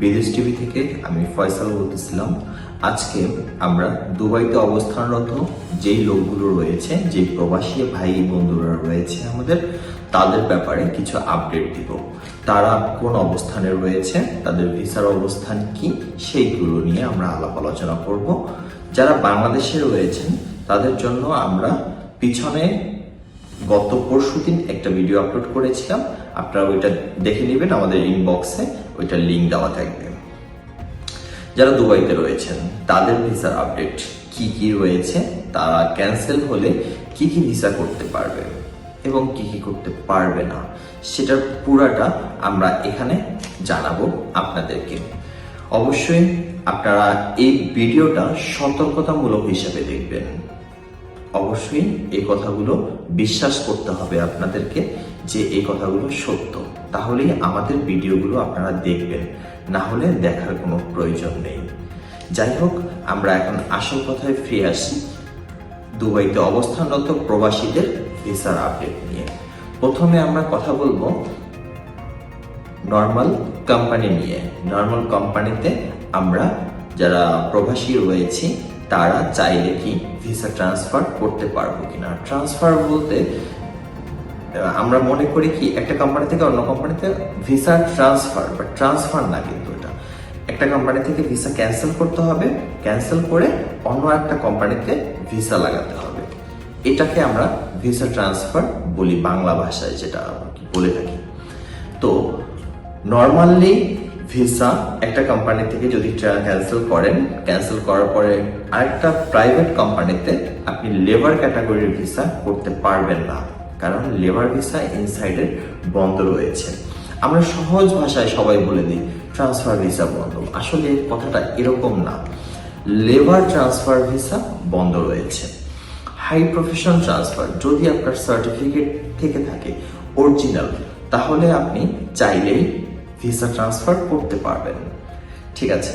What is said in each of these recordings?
বিদেশ টিভি থেকে আমি ফয়সাল বলতেছিলাম। আজকে আমরা দুবাইতে অবস্থানরত যেই লোকগুলো রয়েছে, যে প্রবাসী ভাই বন্ধুরা রয়েছে আমাদের, তাদের ব্যাপারে কিছু আপডেট দিব। তারা কোন অবস্থানে রয়েছে, তাদের ভিসার অবস্থান কি, সেইগুলো নিয়ে আমরা আলাপ আলোচনা করব। যারা বাংলাদেশে রয়েছেন তাদের জন্য আমরা পিছনে গত পরশুদিন একটা ভিডিও আপলোড করেছিলাম, আপনারা ওইটা দেখে নেবেন, আমাদের ইনবক্সে ওইটার লিঙ্ক দেওয়া থাকবে। যারা দুবাইতে রয়েছেন তাদের ভিসার আপডেট কি কি রয়েছে, তারা ক্যান্সেল হলে কি কি ভিসা করতে পারবে এবং কি কি করতে পারবে না, সেটার পুরাটা আমরা এখানে জানাবো আপনাদেরকে। অবশ্যই আপনারা এই ভিডিওটা সতর্কতামূলক হিসেবে দেখবেন। অবশ্যই এই কথাগুলো বিশ্বাস করতে হবে আপনাদেরকে যে এই কথাগুলো সত্য, তাহলেই আমাদের ভিডিওগুলো আপনারা দেখবেন, না হলে দেখার কোনো প্রয়োজন নেই। যাই হোক, আমরা এখন আসল কথায় ফিরে আসি, দুবাইতে অবস্থানরত প্রবাসীদের ভিসার আপডেট নিয়ে। প্রথমে আমরা কথা বলবো নর্মাল কোম্পানি নিয়ে। নর্মাল কোম্পানিতে আমরা যারা প্রবাসী রয়েছি তারা চাইলে কি ভিসা ট্রান্সফার করতে পারবো কিনা। ট্রান্সফার বলতে আমরা মনে করি কি একটা কোম্পানি থেকে অন্য কোম্পানিতে ভিসা ট্রান্সফার, বাট ট্রান্সফার না, কিন্তু এটা একটা কোম্পানি থেকে ভিসা ক্যান্সেল করতে হবে, ক্যান্সেল করে অন্য একটা কোম্পানিতে ভিসা লাগাতে হবে। এটাকে আমরা ভিসা ট্রান্সফার বলি বাংলা ভাষায়, যেটা বলে থাকি। তো নর্মালি ভিসা একটা কোম্পানি থেকে যদি ক্যান্সেল করেন, ক্যান্সেল করার পরে আরেকটা প্রাইভেট কোম্পানিতে আপনি লেবার ক্যাটাগরির ভিসা করতে পারবেন না, কারণ লেবার ভিসা ইনসাইডের বন্ধ রয়েছে। আমরা সহজ ভাষায় সবাই বলে দিই ট্রান্সফার ভিসা বন্ধ, আসলে কথাটা এরকম না। লেবার ট্রান্সফার ভিসা বন্ধ রয়েছে। হাই প্রফেশন ট্রান্সফার, যদি আপনার সার্টিফিকেট থেকে থাকে অরিজিনাল, তাহলে আপনি চাইলেই ভিসা ট্রান্সফার করতে পারবেন। ঠিক আছে,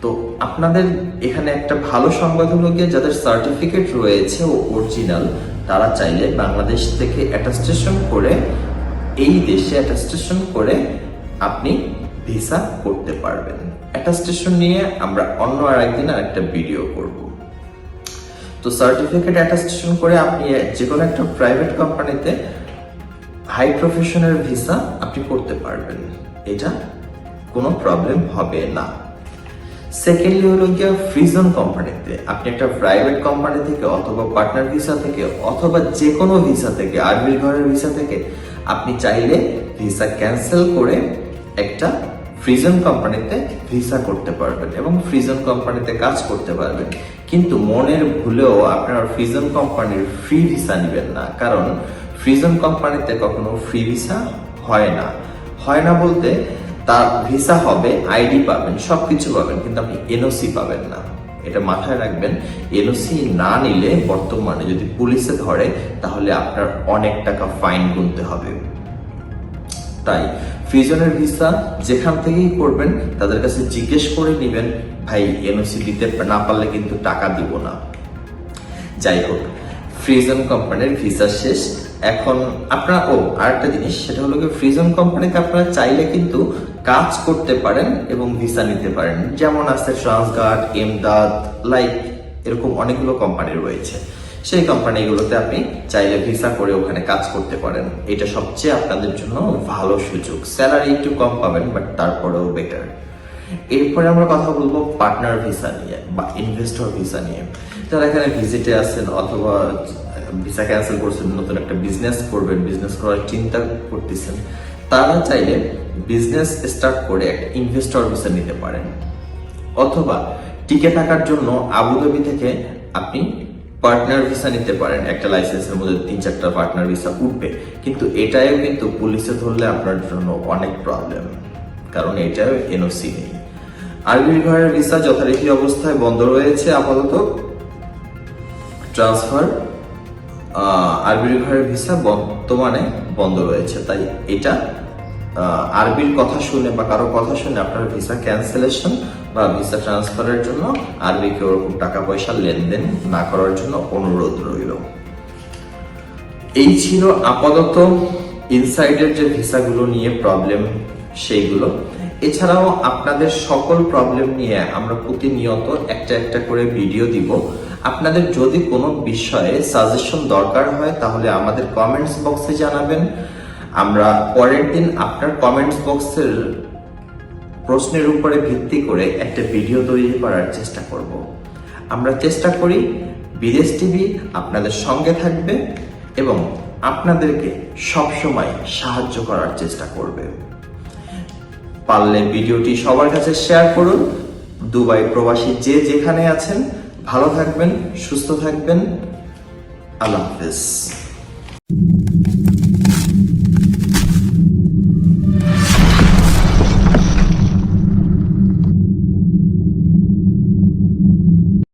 তো আপনাদের এখানে একটা ভালো সংবাদ হলো গিয়ে যাদের সার্টিফিকেট রয়েছে ও অরিজিনাল, তারা চাইলে বাংলাদেশ থেকে অ্যাটাস্টেশন করে এই দেশে অ্যাটাস্টেশন করে আপনি ভিসা করতে পারবেন। অ্যাটাস্টেশন নিয়ে আমরা অন্য আরেকদিন আরেকটা ভিডিও করব। তো সার্টিফিকেট অ্যাটাস্টেশন করে আপনি যে কোনো একটা প্রাইভেট কোম্পানিতে হাই প্রফেশনের ভিসা আপনি করতে পারবেন, এটা কোনো প্রবলেম হবে না। সেকেন্ডলি হলো গিয়ে ফ্রি জোন কোম্পানিতে আপনি একটা প্রাইভেট কোম্পানি থেকে অথবা পার্টনার ভিসা থেকে অথবা যে কোনো ভিসা থেকে, আরবির ঘরের ভিসা থেকে আপনি চাইলে ভিসা ক্যান্সেল করে একটা ফ্রি জোন কোম্পানিতে ভিসা করতে পারবেন এবং ফ্রি জোন কোম্পানিতে কাজ করতে পারবেন। কিন্তু মনের ভুলেও আপনারা ফ্রি জোন কোম্পানির ফ্রি ভিসা নেবেন না, কারণ ফ্রি জোন কোম্পানিতে কখনো ফ্রি ভিসা হয় না। হয় না বলতে তার ভিসা হবে, আইডি পাবেন, সবকিছু পাবেন, কিন্তু আপনি এনওসি পাবেন না। এটা মাথায় রাখবেন। এনওসি না নিলে বর্তমানে যদি পুলিশে ধরে তাহলে আপনার অনেক টাকা ফাইন গুনতে হবে। তাই ফ্রিজনের ভিসা যেখান থেকেই করবেন তাদের কাছে জিজ্ঞেস করে নেবেন, ভাই এনওসি দিতে না পারলে কিন্তু টাকা দিব না। যাই হোক, ফ্রিজন কোম্পানির ভিসা শেষ। এখন আপনারা আরেকটা জিনিস, সেটা হলো কি ফ্রিজন কোম্পানিতে আপনারা চাইলে কিন্তু কাজ করতে পারেন এবং ভিসা নিতে পারেন। যেমন আছে ট্রান্সগার্ড, এমদাদ, লাইক এরকম অনেকগুলো কোম্পানি রয়েছে। সেই কোম্পানিগুলোতে আপনি চাইলে ভিসা করে ওখানে কাজ করতে পারেন। এটা সবচেয়ে আপনাদের জন্য ভালো সুযোগ। স্যালারি একটু কম পাবেন, বাট তারপরেও বেটার। এরপরে আমরা কথা বলবো পার্টনার ভিসা নিয়ে বা ইনভেস্টর ভিসা নিয়ে। যারা এখানে ভিজিটে আছেন অথবা ভিসা ক্যান্সেল করছেন, নতুন একটা বিজনেস করবেন, বিজনেস করার চিন্তা করতেছেন, তারা চাইলে বিজনেস স্টার্ট করে একটা ইনভেস্টর ভিসা নিতে পারেন। অথবা টিকে থাকার জন্য আবুধাবি থেকে আপনি পার্টনার ভিসা নিতে পারেন। একটা লাইসেন্সের মধ্যে 3-4টা পার্টনার ভিসা উঠবে, কিন্তু এটাও কিন্তু পুলিশে ধরলে আপনার জন্য অনেক প্রবলেম, কারণ এটাও এনওসি নেই। আরবির ঘরের ভিসা যথারীতি অবস্থায় বন্ধ রয়েছে আপাতত। ট্রান্সফার আরবির ঘরের ভিসা বর্তমানে বন্ধ রয়েছে। তাই এটা আরবির কথা শুনে বা কারো কথা শুনে আপনার ভিসা ক্যান্সেলেশন বা ভিসা ট্রান্সফারের জন্য আরবিকে ওরকম টাকা পয়সা লেনদেন না করার জন্য অনুরোধ রইল। এই ছিল আপাতত ইনসাইডের যে ভিসাগুলো নিয়ে প্রবলেম সেইগুলো। এছাড়াও আপনাদের সকল প্রবলেম নিয়ে আমরা প্রতিনিয়ত একটা একটা করে ভিডিও দিব। আপনাদের যদি কোনো বিষয়ে সাজেশন দরকার হয় তাহলে আমাদের কমেন্টস বক্সে জানাবেন। আমরা পরের দিন আপনার কমেন্টস বক্সের প্রশ্নের উপরে ভিত্তি করে একটা ভিডিও তৈরি করার চেষ্টা করব। আমরা চেষ্টা করি বিদেশ টিভি আপনাদের সঙ্গে থাকবে এবং আপনাদেরকে সবসময় সাহায্য করার চেষ্টা করবে। পারলে ভিডিওটি সবার কাছে শেয়ার করুন। দুবাই প্রবাসী যে যেখানে আছেন ভালো থাকবেন, সুস্থ থাকবেন। আল্লাহ হাফেজ।